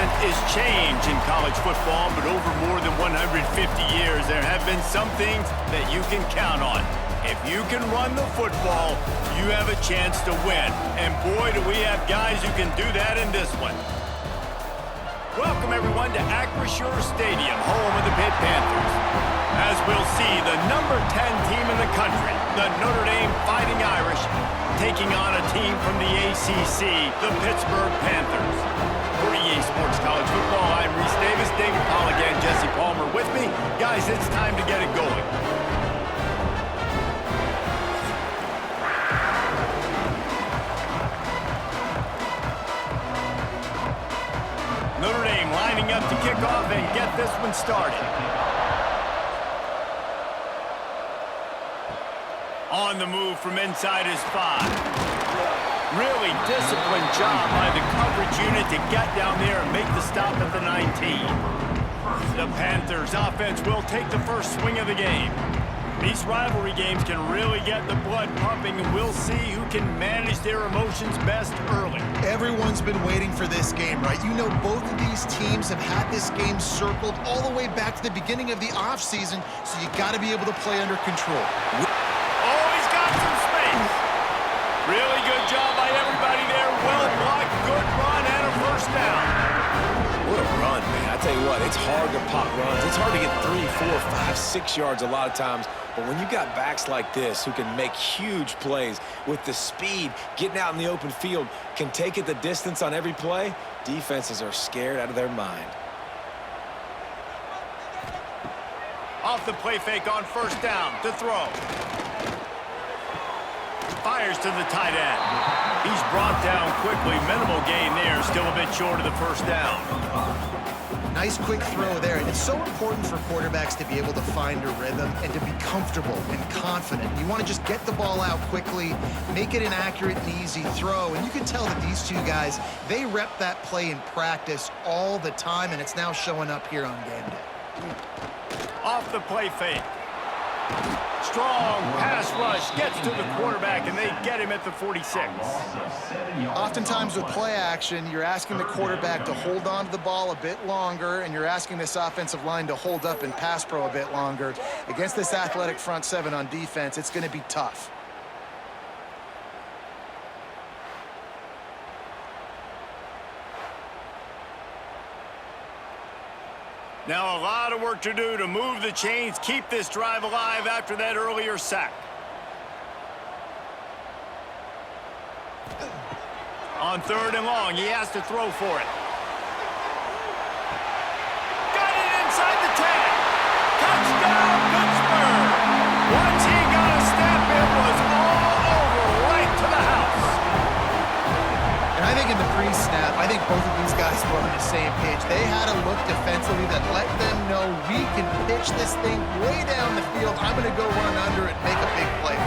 moment is change in college football, but over more than 150 years, there have been some things that you can count on. If you can run the football, you have a chance to win. And boy, do we have guys who can do that in this one. Welcome, everyone, to Acrisure Stadium, home of the Pitt Panthers. As we'll see, the number 10 team in the country, the Notre Dame Fighting Irish, taking on a team from the ACC, the Pittsburgh Panthers. For EA Sports College Football, I'm Reese Davis, David Pollack, and Jesse Palmer with me. Guys, it's time to get it going. Notre Dame lining up to kick off and get this one started. On the move from inside his 5. Really disciplined job by the coverage unit to get down there and make the stop at the 19. The Panthers offense will take the first swing of the game. These rivalry games can really get the blood pumping, and we'll see who can manage their emotions best early. Everyone's been waiting for this game, right? You know, both of these teams have had this game circled all the way back to the beginning of the offseason, so you got to be able to play under control. Oh, he's got some space. Really good job by everybody there. Well blocked, good run, and a first down. What a run, man. I tell you what, it's hard to pop runs. It's hard to get 3, 4, 5, 6 yards a lot of times. But when you got backs like this who can make huge plays with the speed, getting out in the open field, can take it the distance on every play, defenses are scared out of their mind. Off the play fake on first down to throw. Fires to the tight end. He's brought down quickly. Minimal gain there. Still a bit short of the first down. Nice quick throw there, and it's so important for quarterbacks to be able to find a rhythm and to be comfortable and confident. You want to just get the ball out quickly, make it an accurate and easy throw, and you can tell that these two guys, they rep that play in practice all the time, and it's now showing up here on game day. Off the play fake. Strong pass rush gets to the quarterback, and they get him at the 46. Oftentimes with play action, you're asking the quarterback to hold on to the ball a bit longer, and you're asking this offensive line to hold up in pass pro a bit longer. Against this athletic front seven on defense, it's going to be tough. Now a lot of work to do to move the chains, keep this drive alive after that earlier sack. On 3rd and long, he has to throw for it. Got it inside the 10. Touchdown, Pittsburgh. Once he got a step, it was all over, right to the house. And I think in the pre-snap, I think both of these guys were on the same page. They had a look defensively that let them know we can pitch this thing way down the field. I'm going to go run under it and make a big play.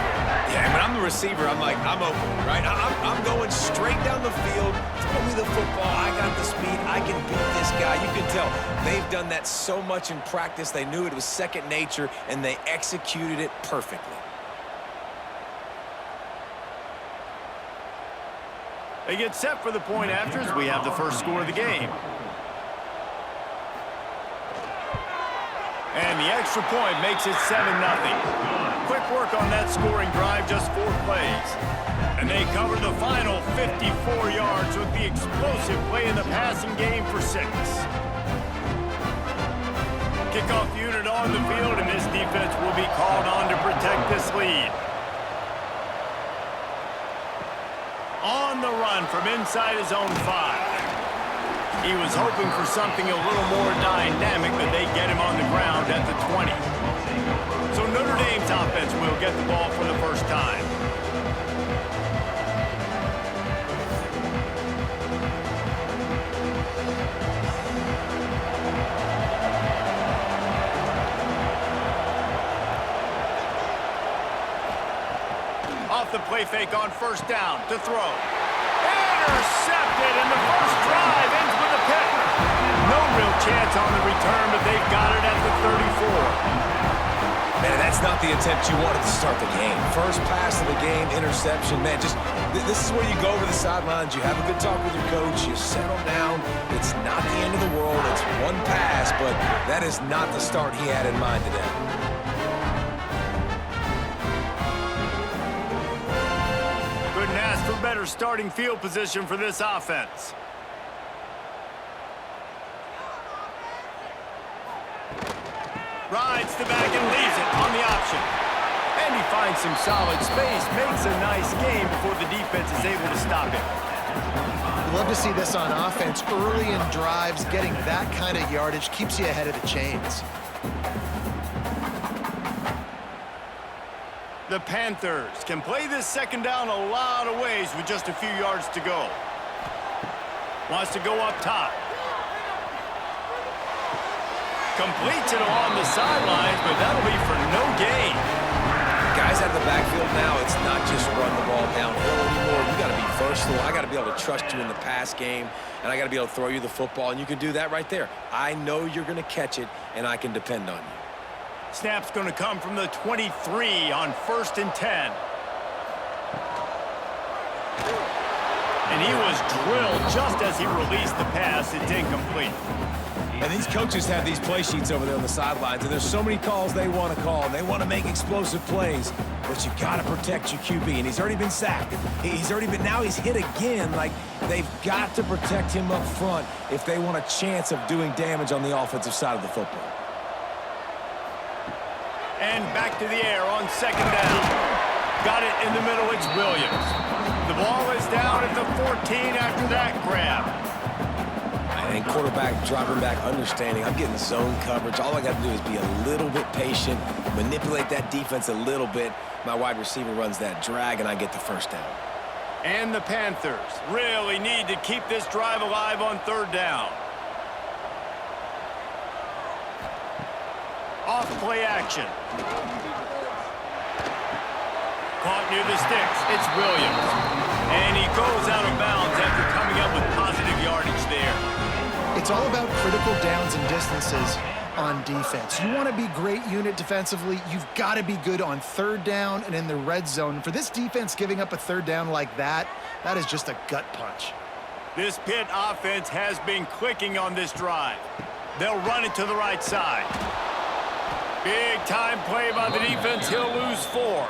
Yeah, when I'm the receiver, I'm like, I'm open, right? I'm going straight down the field. Throw me the football. I got the speed. I can beat this guy. You can tell they've done that so much in practice. They knew it was second nature, and they executed it perfectly. They get set for the point after as we have the first score of the game. And the extra point makes it 7-0. Quick work on that scoring drive, just 4 plays. And they cover the final 54 yards with the explosive play in the passing game for 6. Kickoff unit on the field, and this defense will be called on to protect this lead. On the run from inside his own 5. He was hoping for something a little more dynamic, but they get him on the ground at the 20. So Notre Dame's offense will get the ball for the first time. Off the play fake on first down to throw. Intercepted, and the first drive ends with a pick. No real chance on the return, but they've got it at the 34. Man, that's not the attempt you wanted to start the game. First pass of the game, interception. Man, just this is where you go over the sidelines. You have a good talk with your coach. You settle down. It's not the end of but that is not the start he had in mind today. Couldn't ask for better starting field position for this offense. Rides the back and leaves it on the option. And he finds some solid space, makes a nice game before the defense is able to stop him. You love to see this on offense. Early in drives, getting that kind of yardage keeps you ahead of the chains. The Panthers can play this second down a lot of ways with just a few yards to go. Wants to go up top. Completes it along the sidelines, but that'll be for no gain. Guys out of the backfield now, it's not just run the ball downhill anymore. You got to be versatile. I got to be able to trust you in the pass game, and I got to be able to throw you the football, and you can do that right there. I know you're going to catch it, and I can depend on you. Snap's going to come from the 23 on 1st and 10. And he was drilled just as he released the pass. It's incomplete. And these coaches have these play sheets over there on the sidelines, and there's so many calls they want to call, and they want to make explosive plays, but you got to protect your QB, and he's already been sacked. Now he's hit again. Like, they've got to protect him up front if they want a chance of doing damage on the offensive side of the football. And back to the air on 2nd down. Got it in the middle. It's Williams. The ball is down at the 14 after that grab. And quarterback dropping back, understanding I'm getting zone coverage. All I got to do is be a little bit patient, manipulate that defense a little bit. My wide receiver runs that drag, and I get the first down. And the Panthers really need to keep this drive alive on 3rd down. Off play action. Caught near the sticks. It's Williams. And he goes out of bounds after coming up with positive yardage there. It's all about critical downs and distances on defense. You want to be great unit defensively, you've got to be good on 3rd down and in the red zone. For this defense, giving up a 3rd down like that is just a gut punch. This Pitt offense has been clicking on this drive. They'll run it to the right side. Big time play by the defense. He'll lose 4.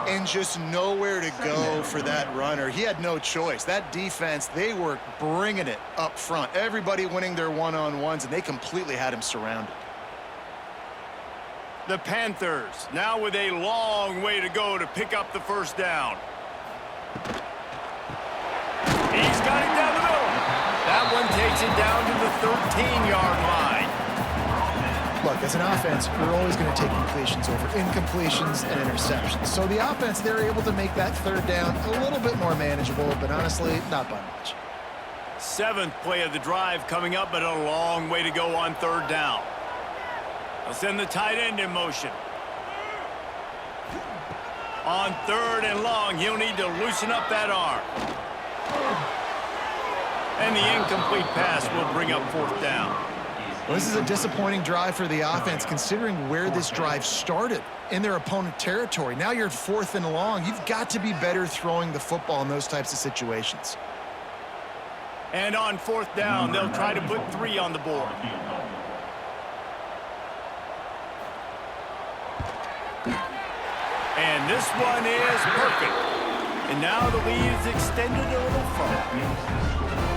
And just nowhere to go for that runner. He had no choice. That defense, they were bringing it up front. Everybody winning their one-on-ones, and they completely had him surrounded. The Panthers now with a long way to go to pick up the 1st down. He's got it down the middle. That one takes it down to the 13-yard line. Look, as an offense, we're always going to take completions over incompletions and interceptions. So the offense, they're able to make that 3rd down a little bit more manageable, but honestly, not by much. 7th play of the drive coming up, but a long way to go on 3rd down. They'll send the tight end in motion. On 3rd and long, he'll need to loosen up that arm. And the incomplete pass will bring up 4th down. Well, this is a disappointing drive for the offense, considering where this drive started in their opponent territory. Now you're at 4th and long. You've got to be better throwing the football in those types of situations. And on 4th down, they'll try to put 3 on the board. And this one is perfect. And now the lead is extended a little further.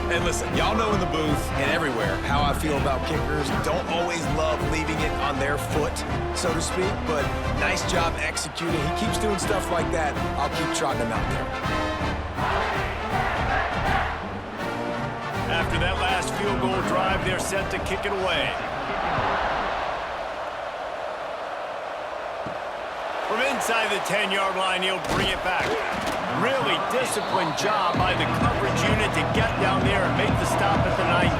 And listen, y'all know in the booth and everywhere how I feel about kickers. Don't always love leaving it on their foot, so to speak, but nice job executing. He keeps doing stuff like that. I'll keep trotting him out there. After that last field goal drive, they're set to kick it away. From inside the 10-yard line, he'll bring it back. Really disciplined job by the coverage unit to get down there and make the stop at the 19.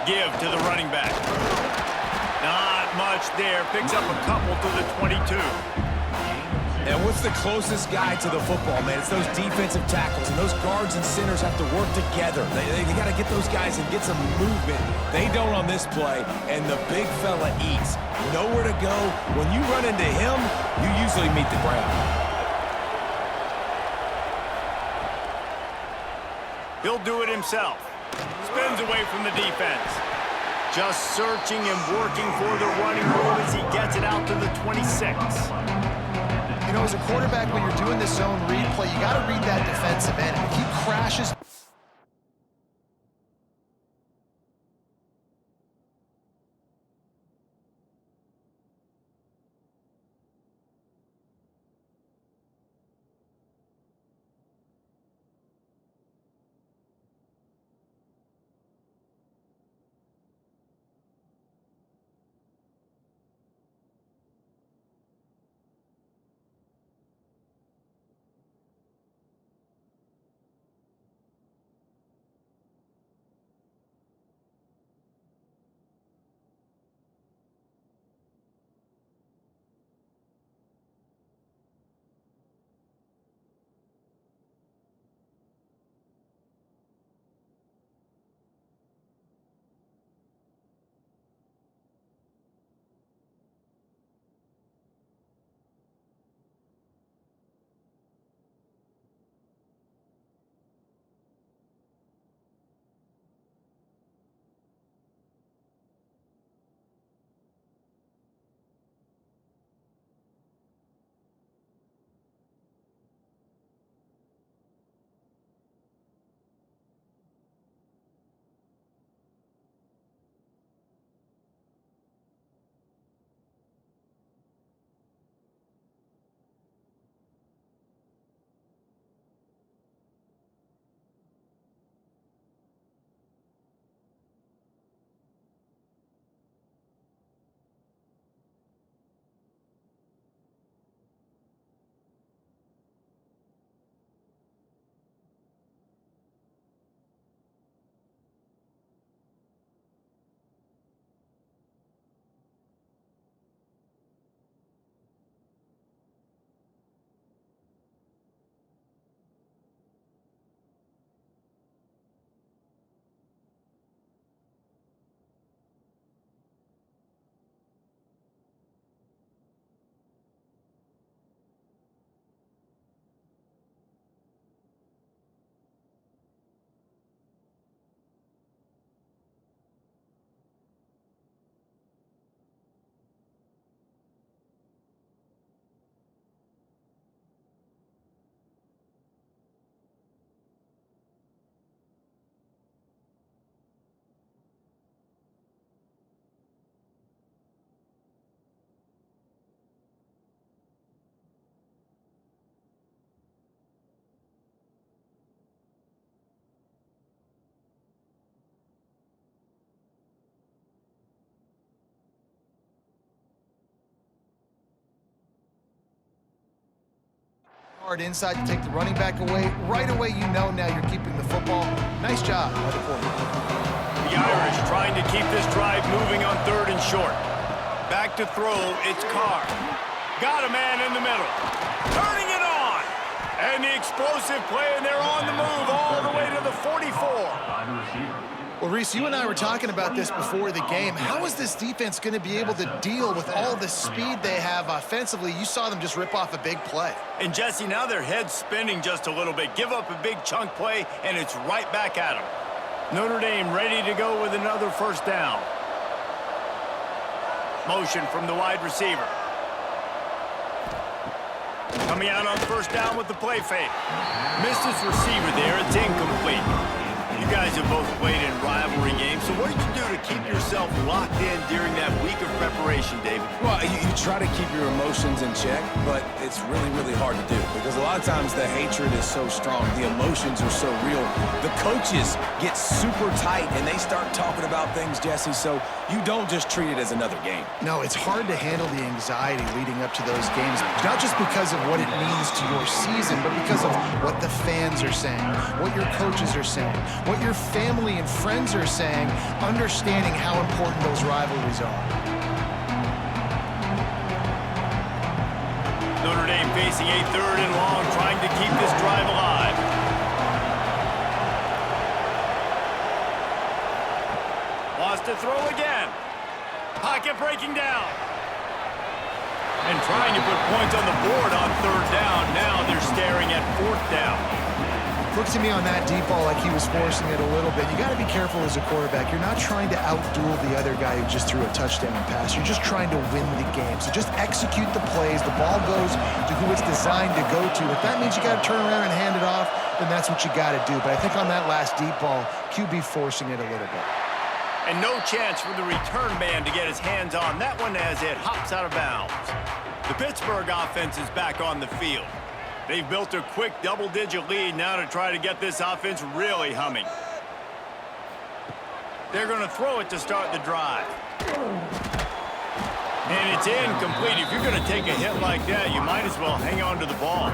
Give to the running back. Not much there. Picks up a couple to the 22. And what's the closest guy to the football, man? It's those defensive tackles, and those guards and centers have to work together. They got to get those guys and get some movement. They don't on this play, and the big fella eats. Nowhere to go. When you run into him, you usually meet the ground. He'll do it himself. Spins away from the defense. Just searching and working for the running room as he gets it out to the 26. You know, as a quarterback, when you're doing this zone read play, you got to read that defensive end. If he crashes... hard inside to take the running back away. Right away, you know now you're keeping the football. Nice job by the quarterback. The Irish trying to keep this drive moving on 3rd and short. Back to throw, it's Carr. Got a man in the middle. Turning it on! And the explosive play, and they're on the move all the way to the 44. Well, Reese, you and I were talking about this before the game. How is this defense going to be able to deal with all the speed they have offensively? You saw them just rip off a big play. And, Jesse, now their head's spinning just a little bit. Give up a big chunk play, and it's right back at them. Notre Dame ready to go with another first down. Motion from the wide receiver. Coming out on first down with the play fake. Missed his receiver there. It's incomplete. You guys have both played in rivalry games, so what did you do to keep yourself locked in during that week of preparation, David? Well, you try to keep your emotions in check, but it's really, really hard to do because a lot of times the hatred is so strong. The emotions are so real. The coaches get super tight, and they start talking about things, Jesse, so you don't just treat it as another game. No, it's hard to handle the anxiety leading up to those games, not just because of what it means to your season, but because of what the fans are saying, what your coaches are saying, what your family and friends are saying, understanding how important those rivalries are. Notre Dame facing a 3rd and long, trying to keep this drive alive. Wants to throw again. Pocket breaking down. And trying to put points on the board on 3rd down. Now they're staring at 4th down. Looked to me on that deep ball like he was forcing it a little bit. You got to be careful as a quarterback. You're not trying to outduel the other guy who just threw a touchdown pass. You're just trying to win the game. So just execute the plays. The ball goes to who it's designed to go to. If that means you got to turn around and hand it off, then that's what you got to do. But I think on that last deep ball, QB forcing it a little bit. And no chance for the return man to get his hands on that one as it hops out of bounds. The Pittsburgh offense is back on the field. They've built a quick double-digit lead now to try to get this offense really humming. They're going to throw it to start the drive. And it's incomplete. If you're going to take a hit like that, you might as well hang on to the ball.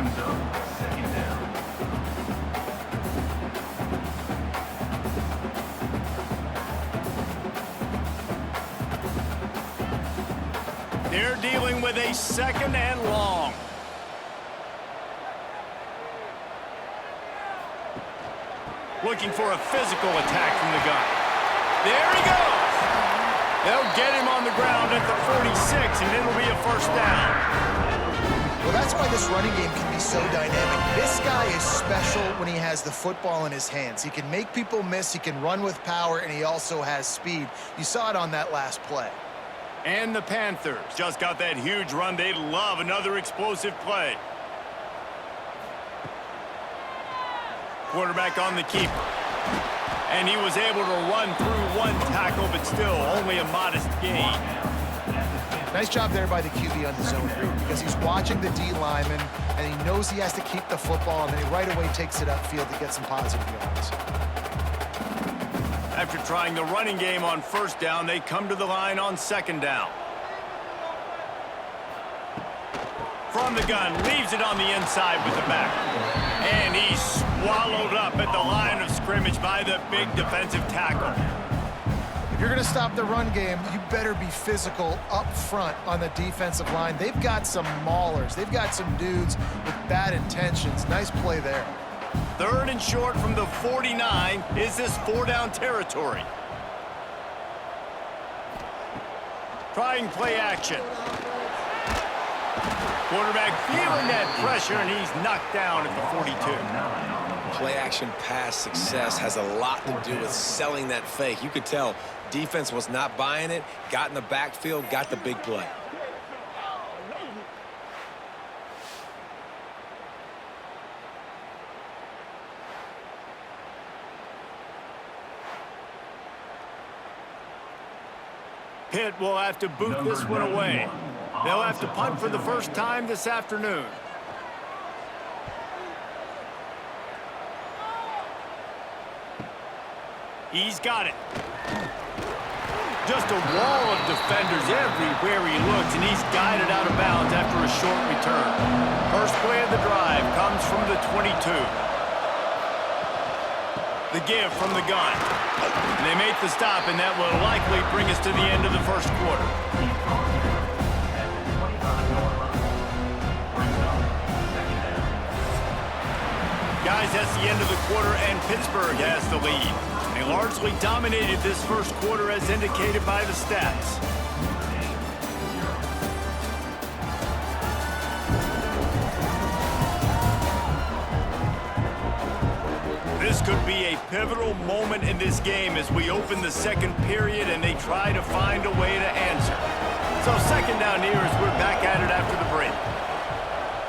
They're dealing with a second and long. Looking for a physical attack from the gun. There he goes. They'll get him on the ground at the 46, and it'll be a first down. Well, that's why this running game can be so dynamic. This guy is special when he has the football in his hands. He can make people miss, he can run with power, and he also has speed. You saw it on that last play. And the Panthers just got that huge run. They love another explosive play. Quarterback on the keeper. And he was able to run through one tackle, but still only a modest gain. Nice job there by the QB on the zone read because he's watching the D lineman, and he knows he has to keep the football, and then he right away takes it upfield to get some positive yards. After trying the running game on first down, they come to the line on second down. From the gun, leaves it on the inside with the back. And he's swallowed up at the line of scrimmage by the big defensive tackle. If you're going to stop the run game, you better be physical up front on the defensive line. They've got some maulers. They've got some dudes with bad intentions. Nice play there. Third and short from the 49. Is this four-down territory? Trying play action. Quarterback feeling that pressure, and he's knocked down at the 42. Play-action pass success has a lot to do with selling that fake. You could tell defense was not buying it, got in the backfield, got the big play. Pitt will have to boot this one away. They'll have to punt for the first time this afternoon. He's got it. Just a wall of defenders everywhere he looks, and he's guided out of bounds after a short return. First play of the drive comes from the 22. The give from the gun. And they make the stop, and that will likely bring us to the end of the first quarter. Guys, that's the end of the quarter, and Pittsburgh has the lead. They largely dominated this first quarter as indicated by the stats. This could be a pivotal moment in this game as we open the second period and they try to find a way to answer. So second down here as we're back at it after the break.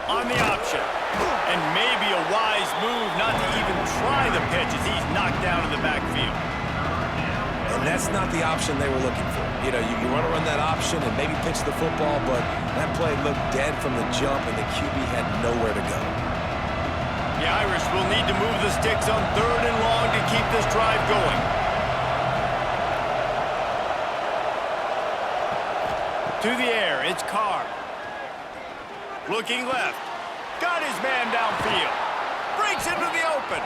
On the option. And maybe a wise move not to even try the pitch as he's knocked down in the backfield. And that's not the option they were looking for. You know, you want to run that option and maybe pitch the football, but that play looked dead from the jump and the QB had nowhere to go. The Irish will need to move the sticks on third and long to keep this drive going. To the air, it's Carr. Looking left. Got his man downfield. Breaks into the open.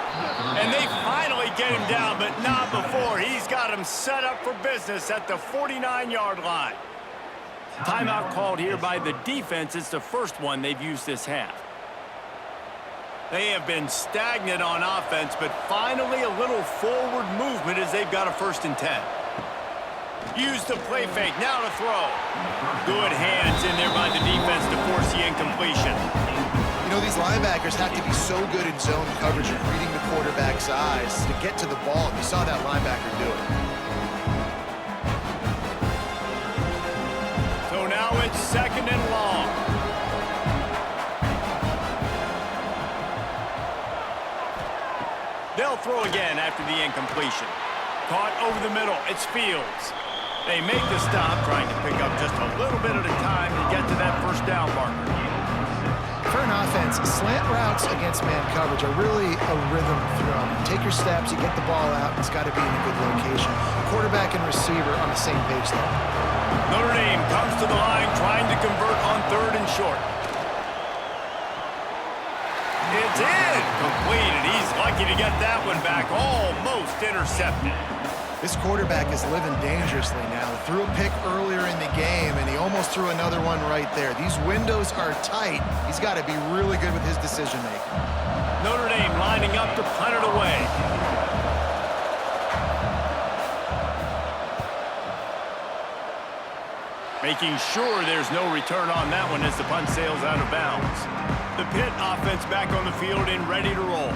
And they finally get him down, but not before. He's got him set up for business at the 49-yard line. Timeout called here by the defense. It's the first one they've used this half. They have been stagnant on offense, but finally a little forward movement as they've got a 1st and 10. Use the play fake, now to throw. Good hands in there by the defense to force the incompletion. You know, know, these linebackers have to be so good in zone coverage and reading the quarterback's eyes to get to the ball. You saw that linebacker do it. So now it's 2nd and long. They'll throw again after the incompletion. Caught over the middle. It's Fields. They make the stop, trying to pick up just a little bit at a time to get to that first down marker. For an offense, slant routes against man coverage are really a rhythm throw. You take your steps, you get the ball out, it's got to be in a good location. Quarterback and receiver on the same page there. Notre Dame comes to the line, trying to convert on 3rd and short. It's in! Completed. He's lucky to get that one back. Almost intercepted. This quarterback is living dangerously now. Threw a pick earlier in the game, and he almost threw another one right there. These windows are tight. He's got to be really good with his decision-making. Notre Dame lining up to punt it away. Making sure there's no return on that one as the punt sails out of bounds. The Pitt offense back on the field and ready to roll.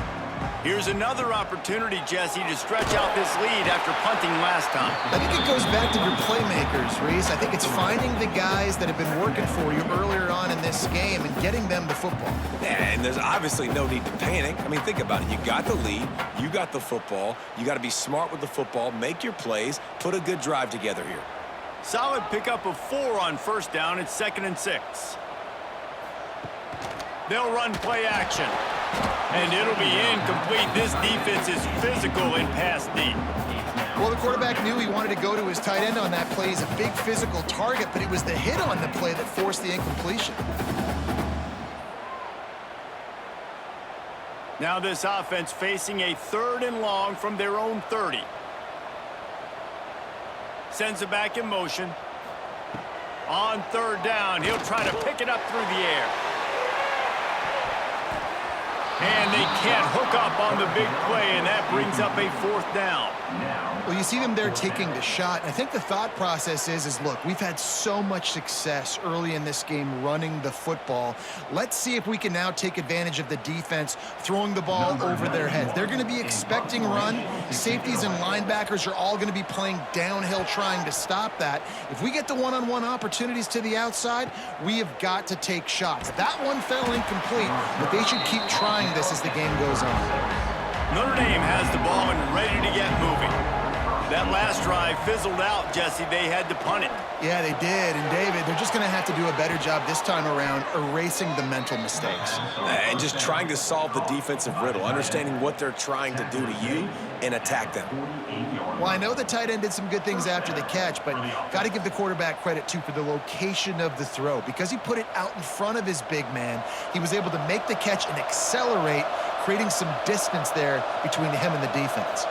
Here's another opportunity, Jesse, to stretch out this lead after punting last time. I think it goes back to your playmakers, Reese. I think it's finding the guys that have been working for you earlier on in this game and getting them the football. Yeah, and there's obviously no need to panic. I mean, think about it. You got the lead. You got the football. You got to be smart with the football. Make your plays. Put a good drive together here. Solid pickup of 4 on 1st down. It's 2nd and 6. They'll run play action. And it'll be incomplete. This defense is physical in pass deep. Well, the quarterback knew he wanted to go to his tight end on that play. He's a big physical target, but it was the hit on the play that forced the incompletion. Now this offense facing a 3rd and long from their own 30. Sends it back in motion. On 3rd down, he'll try to pick it up through the air. And they can't hook up on the big play, and that brings up a 4th down. Well, you see them there taking the shot. I think the thought process is look, we've had so much success early in this game running the football. Let's see if we can now take advantage of the defense throwing the ball over their heads. They're going to be expecting run. Safeties and linebackers are all going to be playing downhill trying to stop that. If we get the one-on-one opportunities to the outside, we have got to take shots. That one fell incomplete, but they should keep trying this as the game goes on. Notre Dame has the ball and ready to get moving. That last drive fizzled out, Jesse. They had to punt it. Yeah, they did. And, David, they're just going to have to do a better job this time around erasing the mental mistakes. And just trying to solve the defensive riddle, understanding what they're trying to do to you and attack them. Well, I know the tight end did some good things after the catch, but got to give the quarterback credit, too, for the location of the throw. Because he put it out in front of his big man, he was able to make the catch and accelerate, creating some distance there between him and the defense.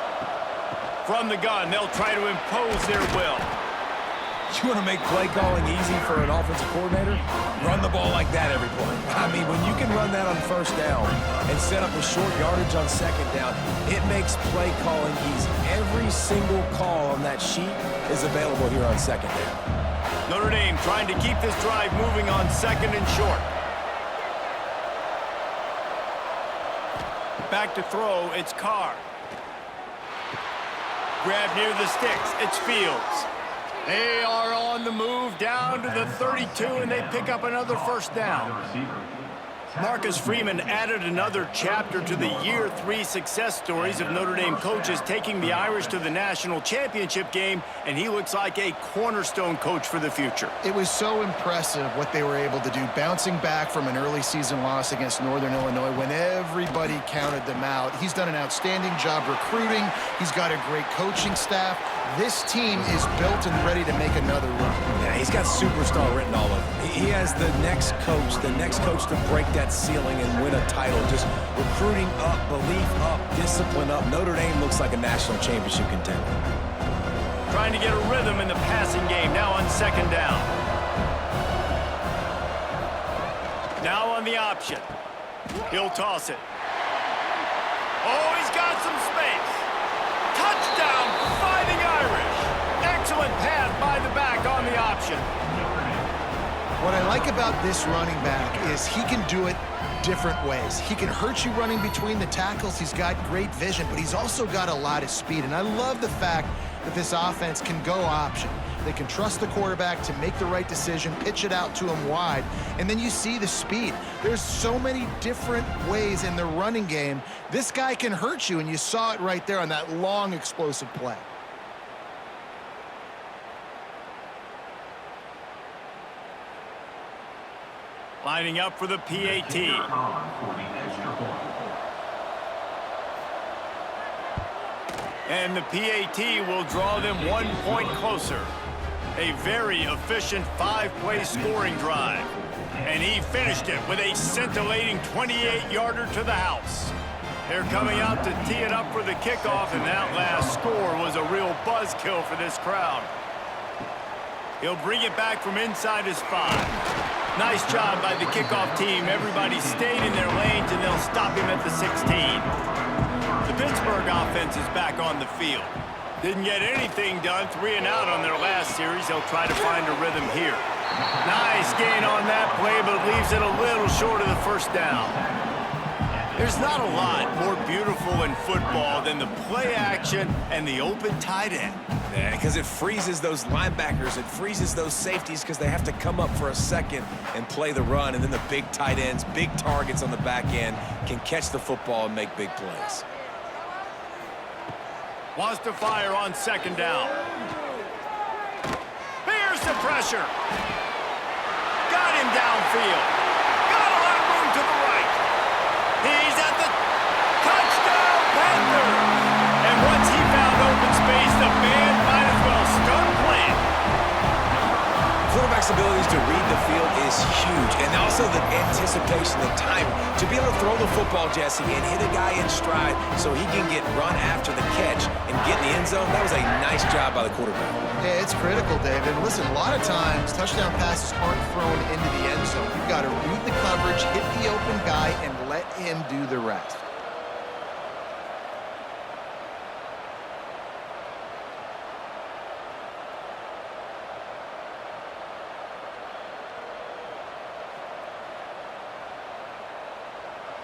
From the gun, they'll try to impose their will. You want to make play calling easy for an offensive coordinator? Run the ball like that every play. I mean, when you can run that on 1st down and set up a short yardage on 2nd down, it makes play calling easy. Every single call on that sheet is available here on 2nd down. Notre Dame trying to keep this drive moving on 2nd and short. Back to throw, it's Carr. Grab near the sticks, it's Fields. They are on the move down to the 32, and they pick up another 1st down. Marcus Freeman added another chapter to the Year 3 success stories of Notre Dame coaches, taking the Irish to the national championship game, and he looks like a cornerstone coach for the future. It was so impressive what they were able to do, bouncing back from an early season loss against Northern Illinois when everybody counted them out. He's done an outstanding job recruiting. He's got a great coaching staff. This team is built and ready to make another run. Yeah, he's got superstar written all over him. He has the next coach to break that ceiling and win a title. Just recruiting up, belief up, discipline up. Notre Dame looks like a national championship contender. Trying to get a rhythm in the passing game, now on 2nd down. Now on the option. He'll toss it. Oh, he's got some space. Touchdown, Fighting Irish. Excellent pass by the back on the option. What I like about this running back is he can do it different ways. He can hurt you running between the tackles. He's got great vision, but he's also got a lot of speed. And I love the fact that this offense can go option. They can trust the quarterback to make the right decision, pitch it out to him wide, and then you see the speed. There's so many different ways in the running game. This guy can hurt you, and you saw it right there on that long, explosive play. Lining up for the PAT. And the PAT will draw them 1 point closer. A very efficient 5-play scoring drive. And he finished it with a scintillating 28-yarder to the house. They're coming out to tee it up for the kickoff, and that last score was a real buzzkill for this crowd. He'll bring it back from inside his 5. Nice job by the kickoff team. Everybody stayed in their lanes, and they'll stop him at the 16. The Pittsburgh offense is back on the field. Didn't get anything done, 3 and out on their last series. They'll try to find a rhythm here. Nice gain on that play, but leaves it a little short of the first down. There's not a lot more beautiful in football than the play action and the open tight end. Yeah, because it freezes those linebackers. It freezes those safeties because they have to come up for a second and play the run. And then the big tight ends, big targets on the back end can catch the football and make big plays. Wants to fire on second down. Here's the pressure. Got him downfield. Got a lot of room to the right. He's at the touchdown Panthers. And once he found open space, the man might as well start playing. Quarterback's abilities to read the field is huge, and also the anticipation, the time to be able to throw the football, Jesse, and hit a guy in stride so he can get run after the catch and get in the end zone. That was a nice job by the quarterback. Yeah, it's critical, David. Listen, a lot of times touchdown passes aren't thrown into the end zone. You've got to read the coverage, hit the open guy, and let him do the rest.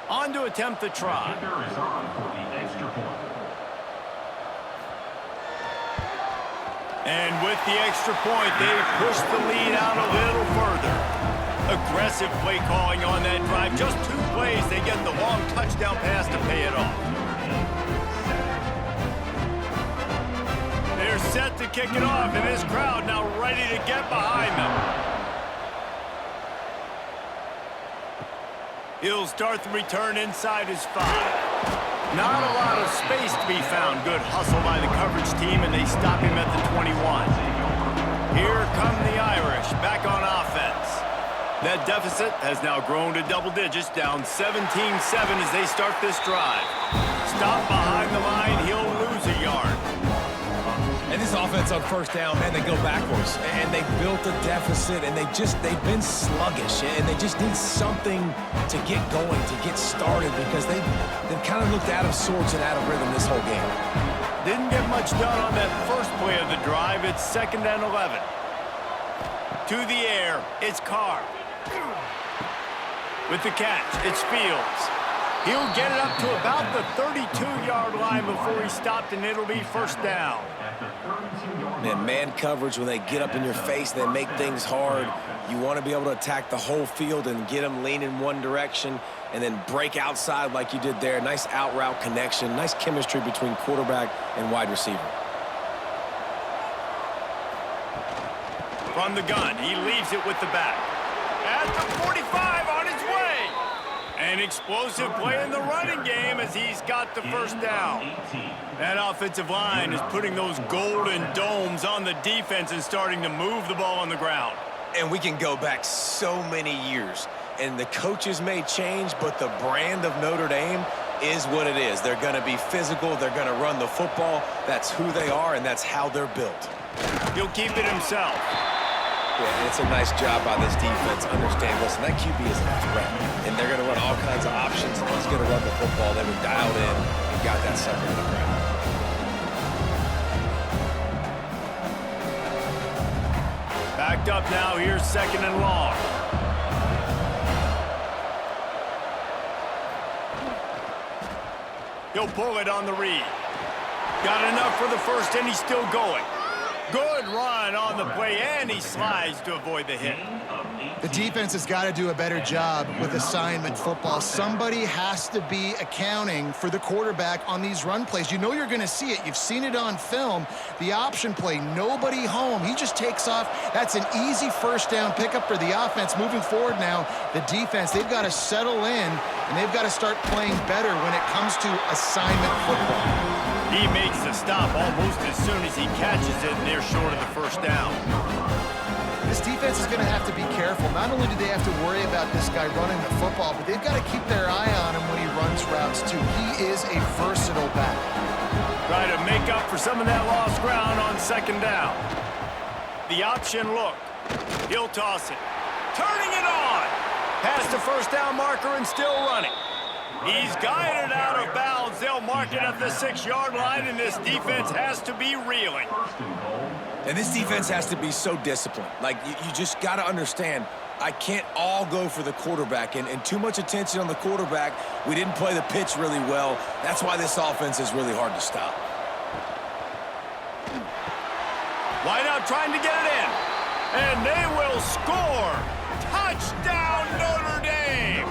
On to attempt the try. And with the extra point, they push the lead out a little further. Aggressive play calling on that drive. Just 2 plays, they get the long touchdown pass to pay it off. They're set to kick it off, and this crowd now ready to get behind them. He'll start the return inside his 5. Not a lot of space to be found. Good hustle by the coverage team, and they stop him at the 21. Here come the Irish, back on offense. That deficit has now grown to double digits, down 17-7 as they start this drive. Stop behind the line, he'll lose a yard. And this offense on first down, man, they go backwards. And they built a deficit, and they've been sluggish. And they just need something to get going, to get started, because they've kind of looked out of sorts and out of rhythm this whole game. Didn't get much done on that first play of the drive. It's 2nd and 11. To the air, it's Carr. With the catch, it's Fields. He'll get it up to about the 32-yard line before he stopped, and it'll be first down. Man coverage, when they get up in your face, they make things hard. You want to be able to attack the whole field and get them leaning one direction and then break outside like you did there. Nice out route connection, nice chemistry between quarterback and wide receiver. From the gun, he leaves it with the back. At the 45, on his way. An explosive play in the running game as he's got the first down. That offensive line is putting those golden domes on the defense and starting to move the ball on the ground. And we can go back so many years, and the coaches may change, but the brand of Notre Dame is what it is. They're going to be physical. They're going to run the football. That's who they are, and that's how they're built. He'll keep it himself. Yeah, it's a nice job by this defense. Understand, listen, that QB is a threat, and they're going to run all kinds of options, and he's going to run the football. They were dialed in and got that sucker to the ground. Backed up now, here's 2nd and long. He'll pull it on the read. Got enough for the first, and he's still going. Good run on the play, and he slides to avoid the hit. The defense has got to do a better job with assignment football. Somebody has to be accounting for the quarterback on these run plays. You know you're going to see it. You've seen it on film. The option play, nobody home. He just takes off. That's an easy first down pickup for the offense. Moving forward now, the defense, they've got to settle in, and they've got to start playing better when it comes to assignment football. He makes the stop almost as soon as he catches it, and they're short of the first down. This defense is going to have to be careful. Not only do they have to worry about this guy running the football, but they've got to keep their eye on him when he runs routes, too. He is a versatile back. Try to make up for some of that lost ground on second down. The option look. He'll toss it. Turning it on. Past the first down marker and still running. He's guided out of bounds. They'll mark it at the 6-yard line, and this defense has to be reeling. And this defense has to be so disciplined. Like, you just got to understand, I can't all go for the quarterback, and too much attention on the quarterback. We didn't play the pitch really well. That's why this offense is really hard to stop. Wide out trying to get it in. And they will score. Touchdown, Notre Dame.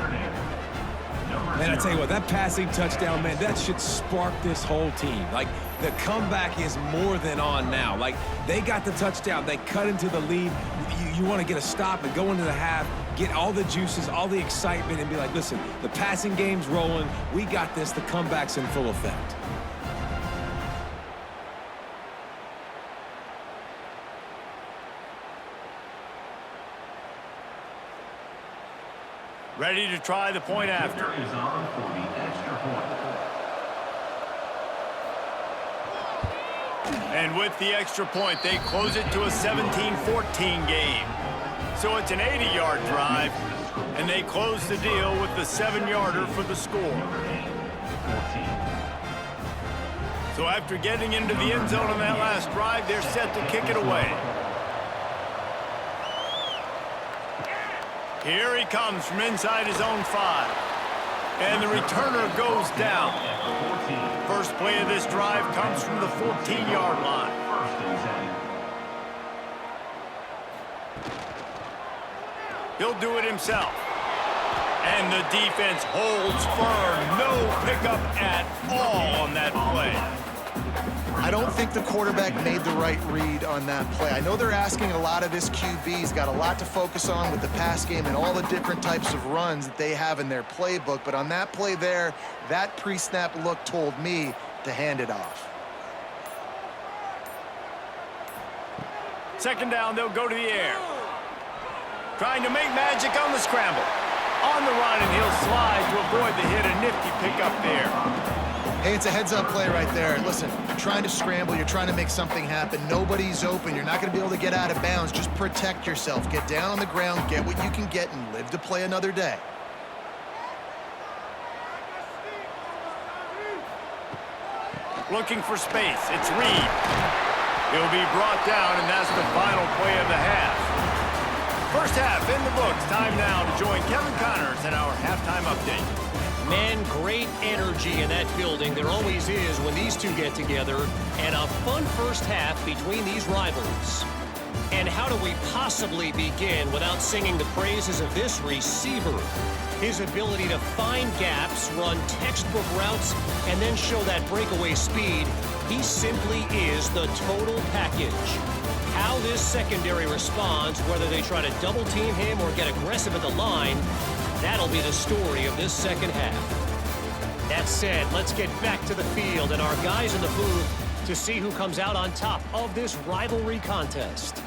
Man, I tell you what, that passing touchdown, man, that should spark this whole team. Like, the comeback is more than on now. Like, they got the touchdown. They cut into the lead. You want to get a stop and go into the half, get all the juices, all the excitement, and be like, listen, the passing game's rolling. We got this. The comeback's in full effect. Ready to try the point after. Is on for the extra point. And with the extra point, they close it to a 17-14 game. So it's an 80-yard drive, and they close the deal with the 7-yarder for the score. So after getting into the end zone on that last drive, they're set to kick it away. Here he comes from inside his own 5. And the returner goes down. First play of this drive comes from the 14-yard line. He'll do it himself. And the defense holds firm. No pickup at all on that play. I don't think the quarterback made the right read on that play. I know they're asking a lot of this QB. He's got a lot to focus on with the pass game and all the different types of runs that they have in their playbook. But on that play there, that pre-snap look told me to hand it off. Second down, they'll go to the air. Trying to make magic on the scramble. On the run, and he'll slide to avoid the hit. A nifty pickup there. Hey, it's a heads-up play right there. Listen, you're trying to scramble. You're trying to make something happen. Nobody's open. You're not going to be able to get out of bounds. Just protect yourself. Get down on the ground, get what you can get, and live to play another day. Looking for space. It's Reed. He'll be brought down, and that's the final play of the half. First half in the books. Time now to join Kevin Connors in our halftime update. Man, great energy in that building. There always is when these two get together. And a fun first half between these rivals. And how do we possibly begin without singing the praises of this receiver? His ability to find gaps, run textbook routes, and then show that breakaway speed. He simply is the total package. How this secondary responds, whether they try to double team him or get aggressive at the line, that'll be the story of this second half. That said, let's get back to the field and our guys in the booth to see who comes out on top of this rivalry contest.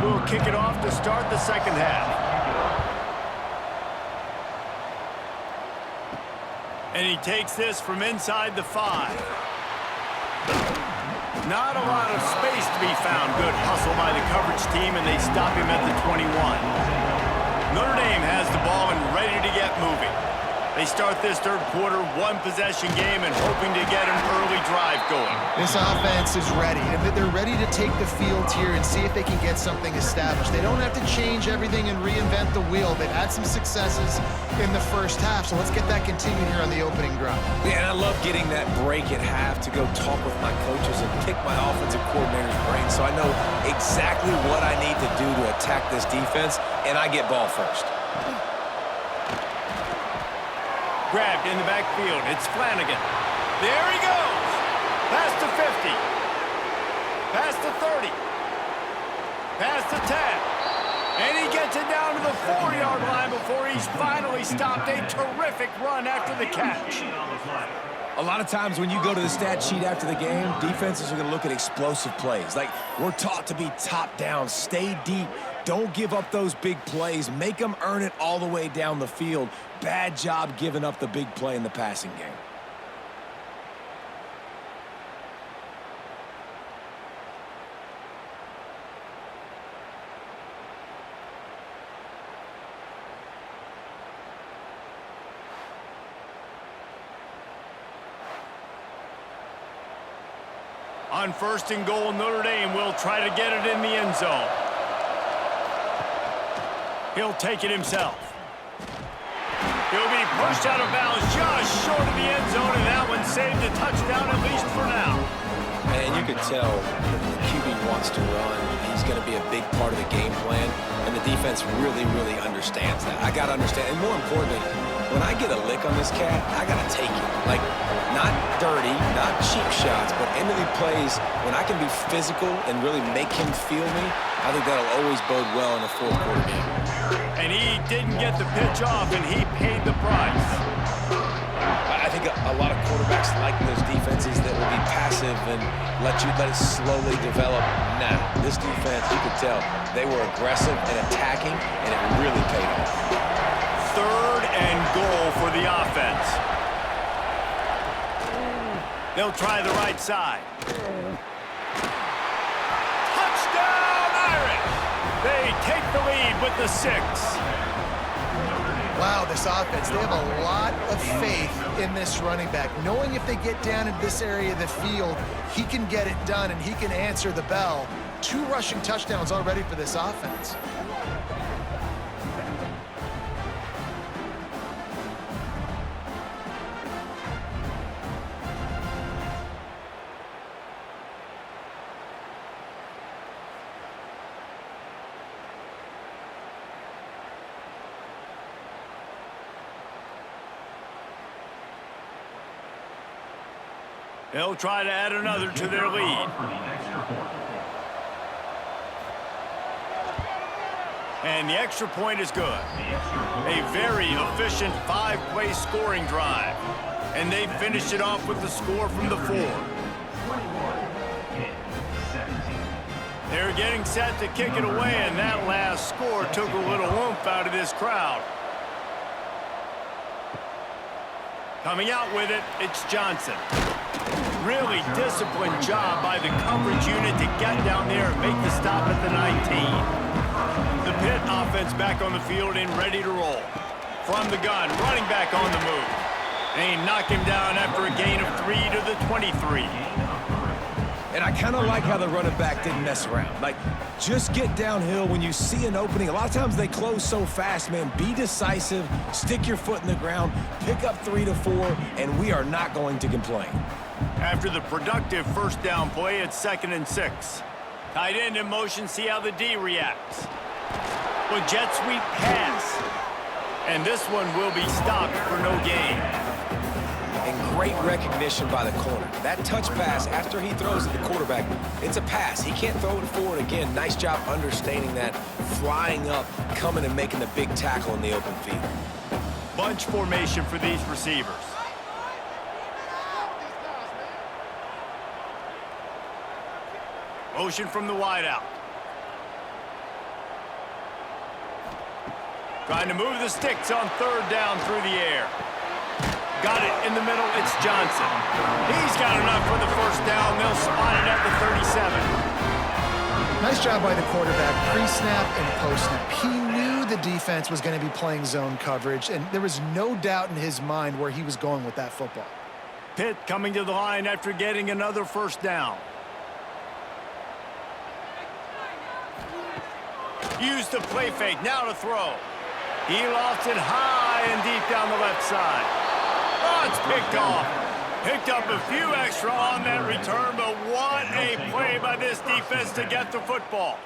Will kick it off to start the second half. And he takes this from inside the 5. Not a lot of space to be found. Good hustle by the coverage team, and they stop him at the 21. Notre Dame has the ball and ready to get moving. They start this third quarter, one-possession game, and hoping to get an early drive going. This offense is ready. They're ready to take the field here and see if they can get something established. They don't have to change everything and reinvent the wheel. They've had some successes in the first half, so let's get that continued here on the opening drive. Yeah, and I love getting that break at half to go talk with my coaches and pick my offensive coordinator's brain so I know exactly what I need to do to attack this defense, and I get ball first. Grabbed in the backfield. It's Flanagan. There he goes. Past the 50. Past the 30. Past the 10. And he gets it down to the 4-yard line before he's finally stopped. A terrific run after the catch. A lot of times when you go to the stat sheet after the game, defenses are going to look at explosive plays. Like, we're taught to be top down, stay deep, don't give up those big plays, make them earn it all the way down the field. Bad job giving up the big play in the passing game. On first and goal, Notre Dame will try to get it in the end zone. He'll take it himself. He'll be pushed out of bounds just short of the end zone, and that one saved a touchdown at least for now. And you can tell that the QB wants to run. He's going to be a big part of the game plan, and the defense really, really understands that. I got to understand, and more importantly, when I get a lick on this cat, I got to take it. Like, not dirty, not cheap shots, but into the plays, when I can be physical and really make him feel me, I think that'll always bode well in a fourth quarter game. And he didn't get the pitch off, and he paid the price. I think a lot of quarterbacks like those defenses that will be passive and let it slowly develop. Nah, this defense, you could tell, they were aggressive and attacking, and it really paid off. Third and goal for the offense. They'll try the right side. Touchdown, Irish! They take the lead with the 6. Wow, this offense, they have a lot of faith in this running back, knowing if they get down in this area of the field, he can get it done and he can answer the bell. 2 rushing touchdowns already for this offense. They'll try to add another to their lead. And the extra point is good. A very efficient 5-play scoring drive. And they finished it off with the score from the 4. They're getting set to kick it away, and that last score took a little oomph out of this crowd. Coming out with it, it's Johnson. Really disciplined job by the coverage unit to get down there and make the stop at the 19. The Pitt offense back on the field and ready to roll. From the gun, running back on the move. They knock him down after a gain of 3 to the 23. And I kind of like how the running back didn't mess around. Like, just get downhill when you see an opening. A lot of times they close so fast, man. Be decisive, stick your foot in the ground, pick up 3 to 4, and we are not going to complain. After the productive first down play, it's 2nd and 6. Tight end in motion, see how the D reacts. Well, jet sweep pass. And this one will be stopped for no gain. And great recognition by the corner. That touch pass after he throws at the quarterback, it's a pass. He can't throw it forward again. Nice job understanding that, flying up, coming and making the big tackle in the open field. Bunch formation for these receivers. Motion from the wideout. Trying to move the sticks on 3rd down through the air. Got it in the middle. It's Johnson. He's got enough for the first down. They'll spot it at the 37. Nice job by the quarterback, pre-snap and post-snap. He knew the defense was going to be playing zone coverage, and there was no doubt in his mind where he was going with that football. Pitt coming to the line after getting another first down. Use the play fake, now to throw. He lofts it high and deep down the left side. Oh, it's picked off. Picked up a few extra on that return, but what a play by this defense to get the football.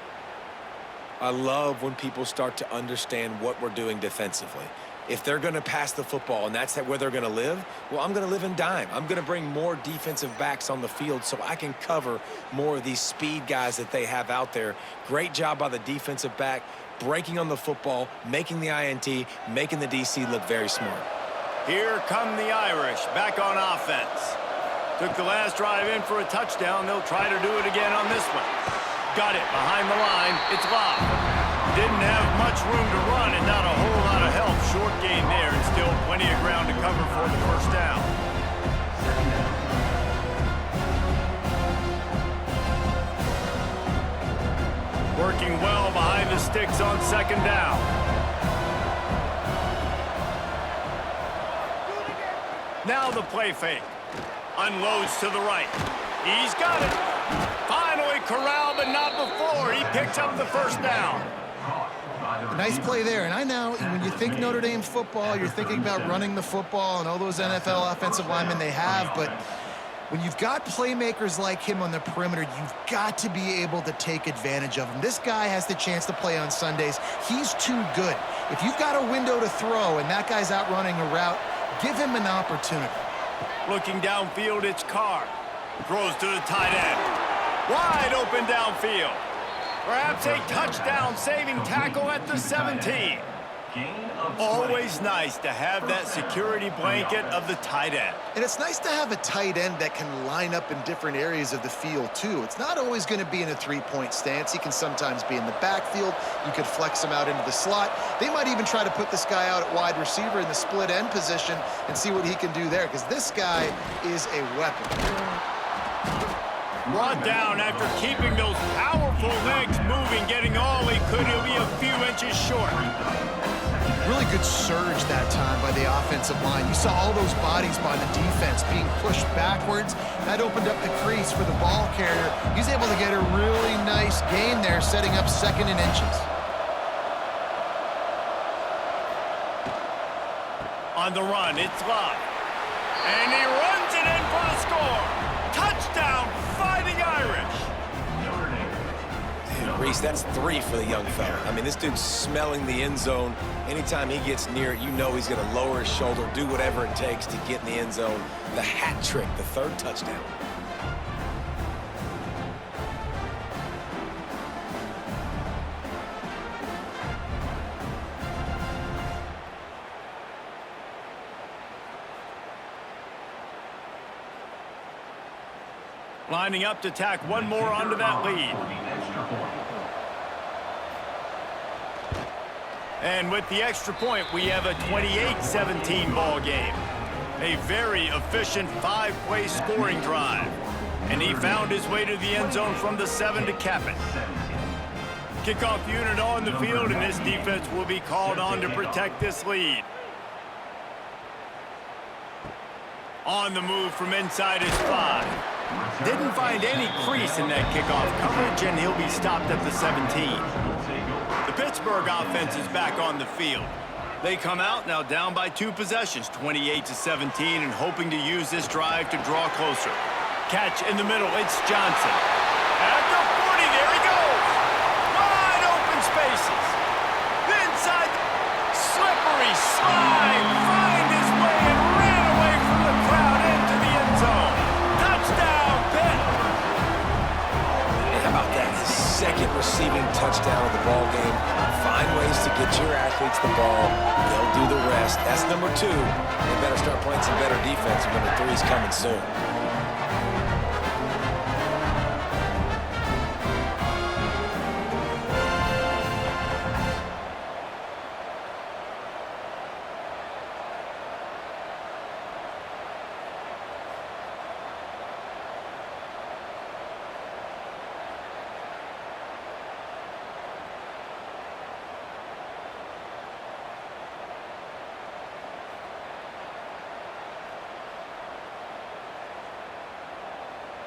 I love when people start to understand what we're doing defensively. If they're going to pass the football and that's where they're going to live, well, I'm going to live in dime. I'm going to bring more defensive backs on the field so I can cover more of these speed guys that they have out there. Great job by the defensive back, breaking on the football, making the INT, making the DC look very smart. Here come the Irish, back on offense. Took the last drive in for a touchdown. They'll try to do it again on this one. Got it behind the line. It's locked. Didn't have much room to run and not a whole lot of help. Short gain there and still plenty of ground to cover for the first down. Working well behind the sticks on second down. Now the play fake. Unloads to the right. He's got it. Finally corralled, but not before. He picks up the first down. Nice play there. And I know when you think Notre Dame football, you're thinking about running the football and all those NFL offensive linemen they have. But when you've got playmakers like him on the perimeter, you've got to be able to take advantage of him. This guy has the chance to play on Sundays. He's too good. If you've got a window to throw and that guy's out running a route, give him an opportunity. Looking downfield, it's Carr. Throws to the tight end. Wide open downfield. Perhaps a touchdown-saving tackle at the 17. Always nice to have that security blanket of the tight end. And it's nice to have a tight end that can line up in different areas of the field, too. It's not always going to be in a three-point stance. He can sometimes be in the backfield. You could flex him out into the slot. They might even try to put this guy out at wide receiver in the split end position and see what he can do there, because this guy is a weapon. Brought down after keeping those powerful legs moving, getting all he could. He'll be a few inches short. Really good surge that time by the offensive line. You saw all those bodies by the defense being pushed backwards. That opened up the crease for the ball carrier. He's able to get a really nice gain there, setting up second and inches. On the run, it's locked. And he runs it in for the score. Touchdown, Fighting Irish. Dude, Reese, that's 3 for the young fella. I mean, this dude's smelling the end zone. Anytime he gets near it, you know he's going to lower his shoulder, do whatever it takes to get in the end zone. The hat trick, the 3rd touchdown. Lining up to tack one more onto that lead. And with the extra point, we have a 28-17 ball game. A very efficient 5-play scoring drive. And he found his way to the end zone from the 7 to cap it. Kickoff unit on the field, and this defense will be called on to protect this lead. On the move from inside his 5. Didn't find any crease in that kickoff coverage, and he'll be stopped at the 17. The Pittsburgh offense is back on the field. They come out now down by 2 possessions, 28-17, and hoping to use this drive to draw closer. Catch in the middle, it's Johnson. At the 40, there he goes. Wide open spaces. Inside, slippery slide, find his way and ran away from the crowd into the end zone. Touchdown, Pitt. And how about that? His 2nd receiving touchdown of the ball game. Find ways to get your athletes the ball. They'll do the rest. That's number 2. They better start playing some better defense. Number 3 is coming soon.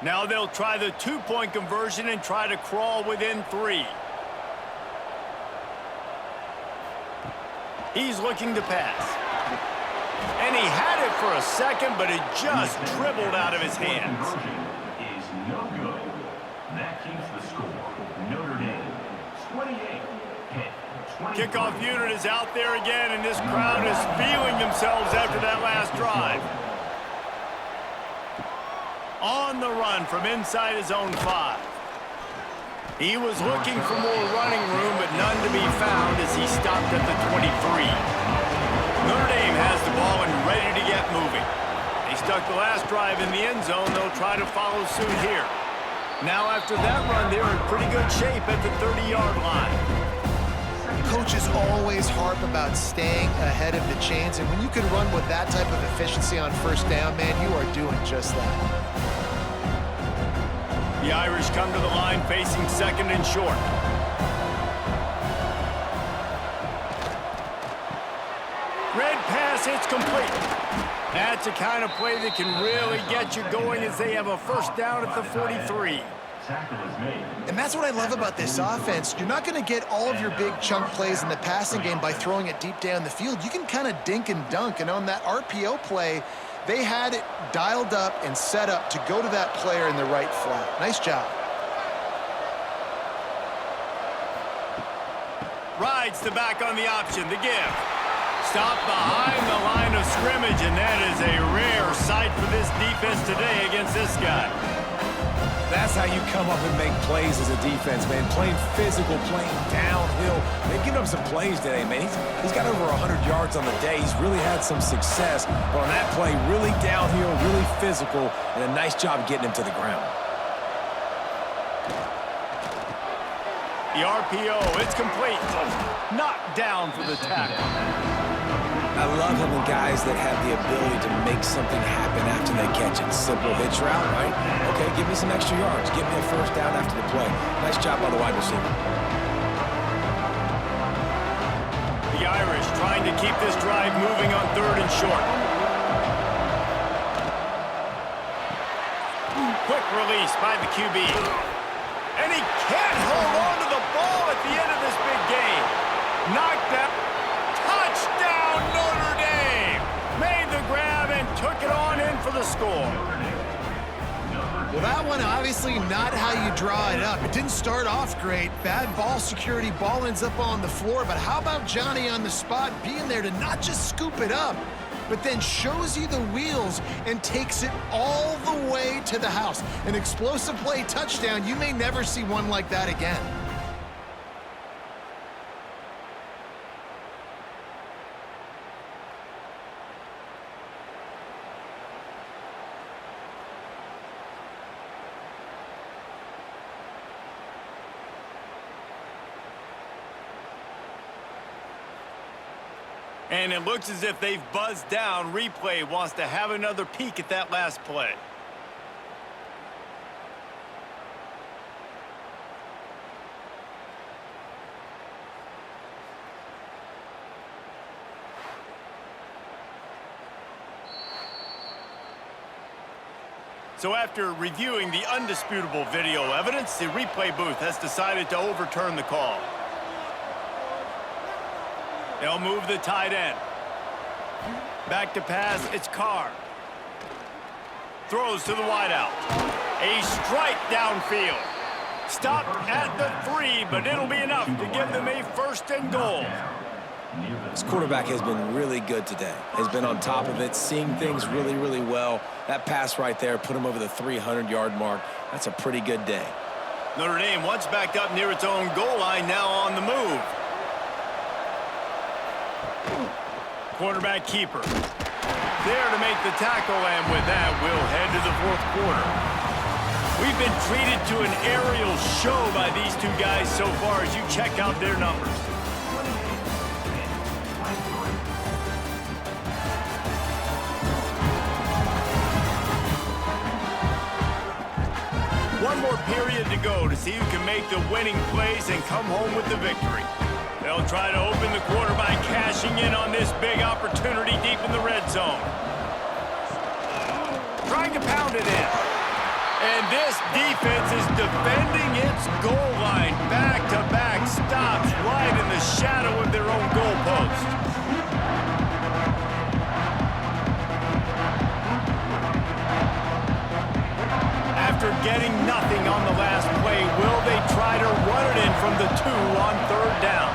Now they'll try the two-point conversion and try to crawl within 3. He's looking to pass. And he had it for a second, but it just dribbled out of his hands. Is no good. That keeps the score. Notre Dame 28. Kickoff unit is out there again, and this crowd is feeling themselves after that last drive. On the run from inside his own 5. He was looking for more running room, but none to be found as he stopped at the 23. Notre Dame has the ball and ready to get moving. They stuck the last drive in the end zone. They'll try to follow suit here. Now after that run, they're in pretty good shape at the 30-yard line. Coaches always harp about staying ahead of the chains, and when you can run with that type of efficiency on first down, man, you are doing just that. The Irish come to the line facing second and short. Red pass, it's complete. That's the kind of play that can really get you going as they have a first down at the 43. And that's what I love about this offense. You're not going to get all of your big chunk plays in the passing game by throwing it deep down the field. You can kind of dink and dunk, and on that RPO play, they had it dialed up and set up to go to that player in the right flat. Nice job. Rides the back on the option, the give. Stop behind the line of scrimmage, and that is a rare sight for this defense today against this guy. That's how you come up and make plays as a defense, man. Playing physical, playing downhill. They've given up some plays today, man. He's got over 100 yards on the day. He's really had some success. But on that play, really downhill, really physical, and a nice job getting him to the ground. The RPO, it's complete. Knocked down for the tackle. I love having guys that have the ability to make something happen after they catch it. Simple hitch route, right? Okay, give me some extra yards. Give me a first down after the play. Nice job by the wide receiver. The Irish trying to keep this drive moving on third and short. Quick release by the QB. And he can't hold on to the ball at the end of this big game. Knocked out. Touchdown, Notre Dame! Made the grab and took it on in for the score. Well, that one obviously not how you draw it up. It didn't start off great. Bad ball security. Ball ends up on the floor. But how about Johnny on the spot being there to not just scoop it up, but then shows you the wheels and takes it all the way to the house. An explosive play touchdown. You may never see one like that again. And it looks as if they've buzzed down. Replay wants to have another peek at that last play. So after reviewing the undisputable video evidence, the replay booth has decided to overturn the call. They'll move the tight end. Back to pass, it's Carr. Throws to the wideout. A strike downfield. Stopped at the 3, but it'll be enough to give them a first and goal. This quarterback has been really good today. Has been on top of it, seeing things really, really well. That pass right there put him over the 300-yard mark. That's a pretty good day. Notre Dame once backed up near its own goal line, now on the move. Quarterback keeper. There to make the tackle, and with that, we'll head to the fourth quarter. We've been treated to an aerial show by these two guys so far as you check out their numbers. One more period to go to see who can make the winning plays and come home with the victory. They'll try to open the quarter by cashing in on this big opportunity deep in the red zone. Trying to pound it in. And this defense is defending its goal line. Back-to-back stops right in the shadow of their own goalpost. After getting nothing on the last play, will they try to run it in from the 2 on 3rd down?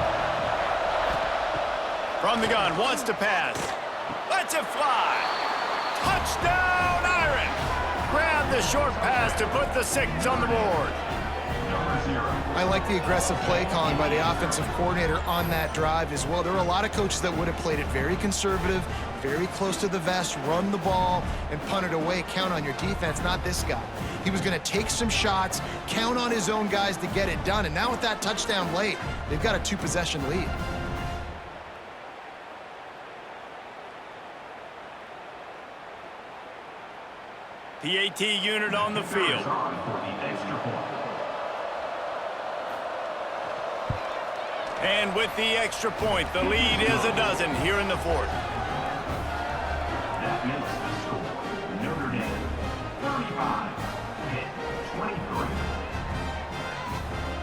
From the gun, wants to pass. Lets it fly. Touchdown, Irish! Grab the short pass to put the 6 on the board. I like the aggressive play calling by the offensive coordinator on that drive as well. There were a lot of coaches that would have played it very conservative, very close to the vest, run the ball, and punt it away. Count on your defense, not this guy. He was going to take some shots, count on his own guys to get it done. And now with that touchdown late, they've got a 2-possession lead. PAT unit on the field. And with the extra point, the lead is a dozen here in the 4th. That makes the score Notre Dame 35, Pitt 23.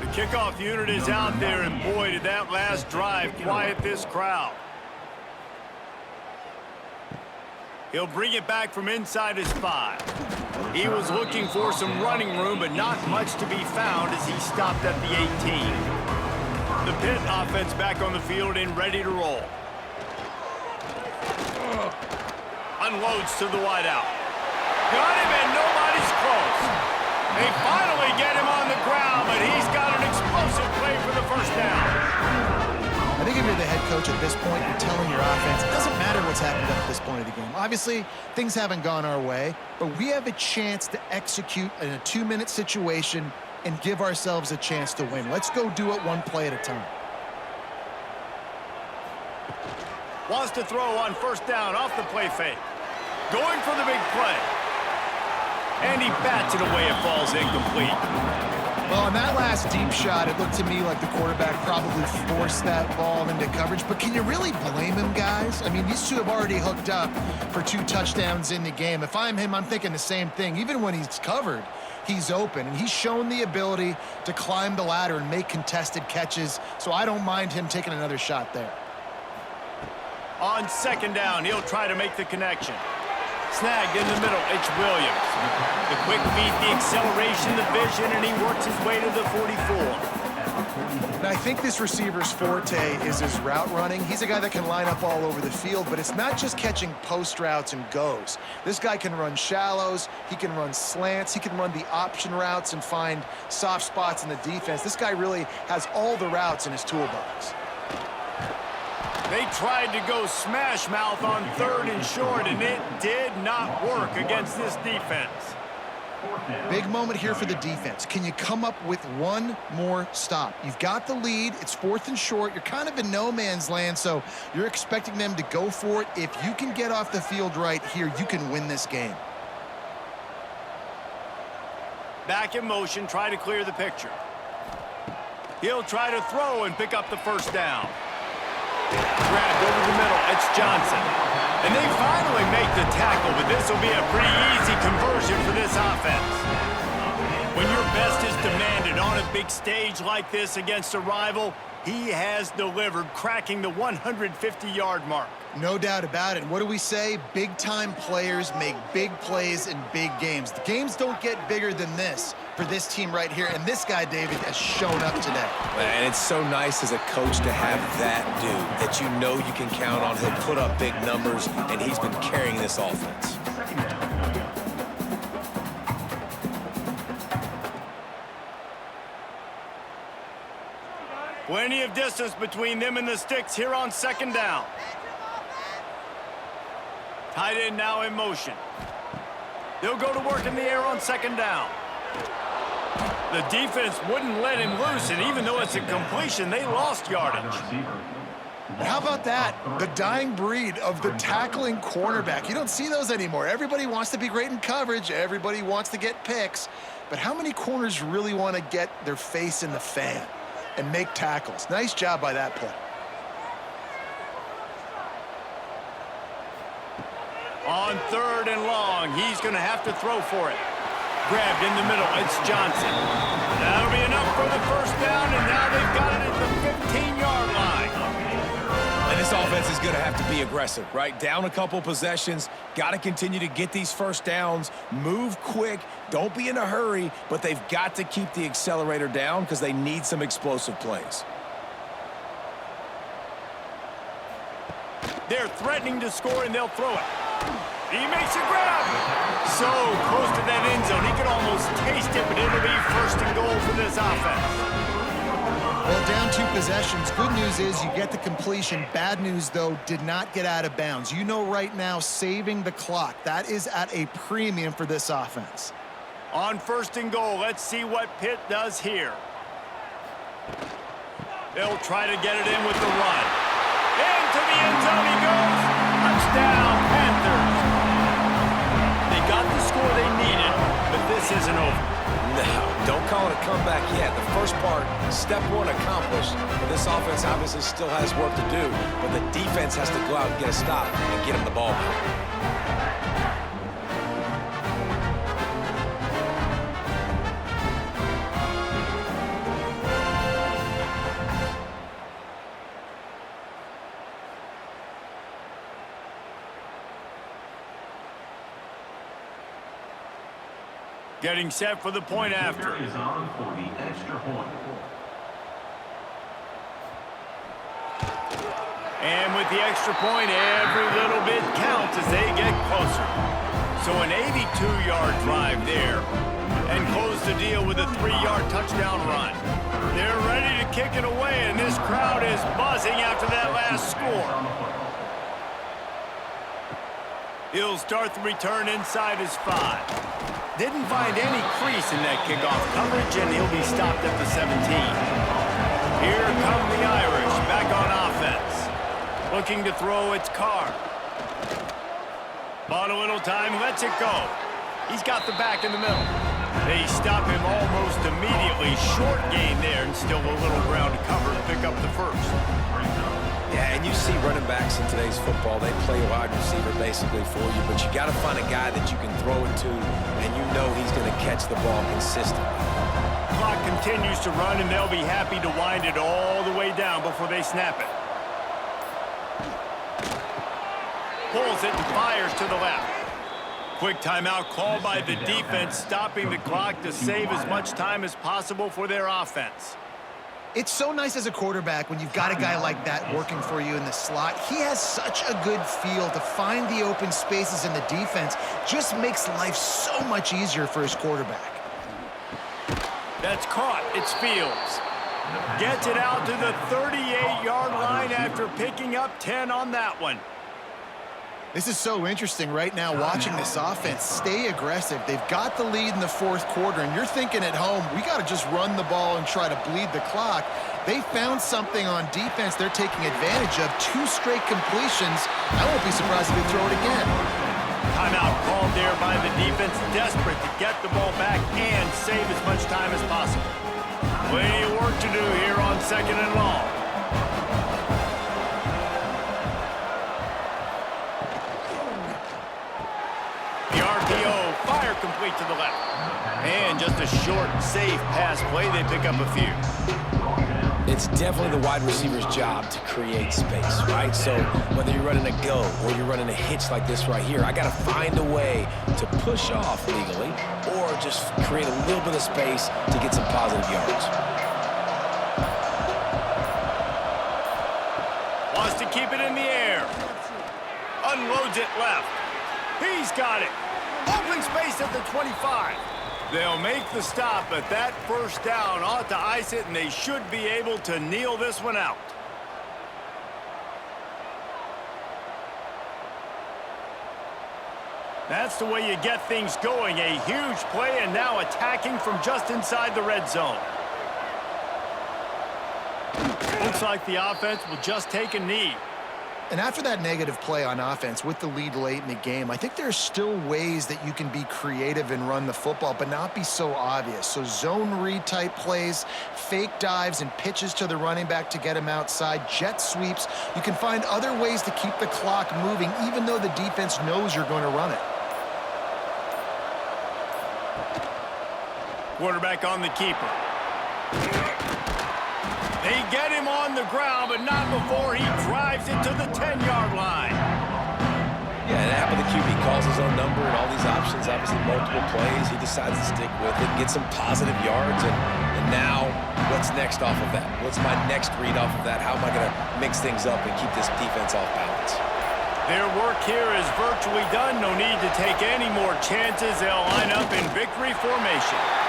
The kickoff unit is out there, and boy, did that last drive quiet this crowd. He'll bring it back from inside his 5. He was looking for some running room, but not much to be found as he stopped at the 18. The Pitt offense back on the field and ready to roll. Unloads to the wideout. Got him, and nobody's close. They finally get him on the ground, but he's got an explosive play for the 1st down. I think if you're the head coach at this point, you're telling your offense, it doesn't matter what's happened up at this point of the game. Obviously, things haven't gone our way, but we have a chance to execute in a 2-minute situation and give ourselves a chance to win. Let's go do it one play at a time. Wants to throw on 1st down off the play fake. Going for the big play. And he bats it away. It falls incomplete. Well, on that last deep shot, it looked to me like the quarterback probably forced that ball into coverage. But can you really blame him, guys? I mean, these two have already hooked up for 2 touchdowns in the game. If I'm him, I'm thinking the same thing. Even when he's covered, he's open. And he's shown the ability to climb the ladder and make contested catches. So I don't mind him taking another shot there. On 2nd down, he'll try to make the connection. Snagged in the middle, it's Williams. The quick feet, the acceleration, the vision, and he works his way to the 44. And I think this receiver's forte is his route running. He's a guy that can line up all over the field, but it's not just catching post routes and goes. This guy can run shallows, he can run slants, he can run the option routes and find soft spots in the defense. This guy really has all the routes in his toolbox. They tried to go smash mouth on 3rd and short, and it did not work against this defense. Big moment here for the defense. Can you come up with one more stop? You've got the lead. It's 4th and short. You're kind of in no man's land, so you're expecting them to go for it. If you can get off the field right here, you can win this game. Back in motion, try to clear the picture. He'll try to throw and pick up the 1st down. Grabbed over the middle, it's Johnson. And they finally make the tackle, but this will be a pretty easy conversion for this offense. When your best is demanded on a big stage like this against a rival, he has delivered, cracking the 150-yard mark. No doubt about it. What do we say? Big-time players make big plays in big games. The games don't get bigger than this for this team right here, and this guy, David, has shown up today. And it's so nice as a coach to have that dude that you know you can count on. He'll put up big numbers, and he's been carrying this offense. Plenty of distance between them and the sticks here on 2nd down. Tight end now in motion. They'll go to work in the air on 2nd down. The defense wouldn't let him loose, and even though it's a completion, they lost yardage. How about that? The dying breed of the tackling cornerback. You don't see those anymore. Everybody wants to be great in coverage. Everybody wants to get picks. But how many corners really want to get their face in the fan and make tackles? Nice job by that play. On 3rd and long, he's going to have to throw for it. Grabbed in the middle. It's Johnson. That'll be enough for the first down, and now they've got it at the 15-yard line. And this offense is going to have to be aggressive, right? Down a couple possessions, got to continue to get these first downs, move quick, don't be in a hurry, but they've got to keep the accelerator down because they need some explosive plays. They're threatening to score, and they'll throw it. He makes a grab. So close to that end zone. He could almost taste it, but it'll be first and goal for this offense. Well, down 2 possessions. Good news is you get the completion. Bad news, though, did not get out of bounds. You know right now, saving the clock. That is at a premium for this offense. On first and goal, let's see what Pitt does here. They'll try to get it in with the run. Into the end zone he goes. Touchdown, Panthers. They got the score they needed, but this isn't over. No, don't call it a comeback yet. The first part, step 1 accomplished. But this offense obviously still has work to do, but the defense has to go out and get a stop and get him the ball back. Getting set for the point after. Is on for the extra point. And with the extra point, every little bit counts as they get closer. So an 82-yard drive there. And close the deal with a 3-yard touchdown run. They're ready to kick it away, and this crowd is buzzing after that last score. He'll start the return inside his 5. Didn't find any crease in that kickoff coverage, and he'll be stopped at the 17. Here come the Irish, back on offense. Looking to throw, it's Carr. Bought a little time, lets it go. He's got the back in the middle. They stop him almost immediately. Short gain there, and still a little ground to cover to pick up the first. Yeah, and you see running backs in today's football, they play wide receiver basically for you, but you got to find a guy that you can throw it to, and you know he's going to catch the ball consistently. Clock continues to run, and they'll be happy to wind it all the way down before they snap it. Pulls it and fires to the left. Quick timeout called by the defense, stopping the clock to save as much time as possible for their offense. It's so nice as a quarterback when you've got a guy like that working for you in the slot. He has such a good feel to find the open spaces in the defense. Just makes life so much easier for his quarterback. That's caught. It's Fields. Gets it out to the 38-yard line after picking up 10 on that one. This is so interesting right now watching this offense stay aggressive. They've got the lead in the 4th quarter, and you're thinking at home, we got to just run the ball and try to bleed the clock. They found something on defense they're taking advantage of. 2 straight completions. I won't be surprised if they throw it again. Timeout called there by the defense, desperate to get the ball back and save as much time as possible. Plenty of work to do here on 2nd and long. Fire complete to the left. And just a short, safe pass play. They pick up a few. It's definitely the wide receiver's job to create space, right? So whether you're running a go or you're running a hitch like this right here, I got to find a way to push off legally or just create a little bit of space to get some positive yards. Wants to keep it in the air. Unloads it left. He's got it. Open space at the 25. They'll make the stop, but that first down ought to ice it, and they should be able to kneel this one out. That's the way you get things going. A huge play, and now attacking from just inside the red zone. Looks like the offense will just take a knee. And after that negative play on offense with the lead late in the game, I think there's still ways that you can be creative and run the football, but not be so obvious. So zone read type plays, fake dives and pitches to the running back to get him outside, jet sweeps. You can find other ways to keep the clock moving even though the defense knows you're going to run it. Quarterback on the keeper. They get him on the ground, but not before he drives it to the 10-yard line. Yeah, and after the QB calls his own number and all these options, obviously multiple plays, he decides to stick with it, get some positive yards, and now what's next off of that? What's my next read off of that? How am I going to mix things up and keep this defense off balance? Their work here is virtually done. No need to take any more chances. They'll line up in victory formation.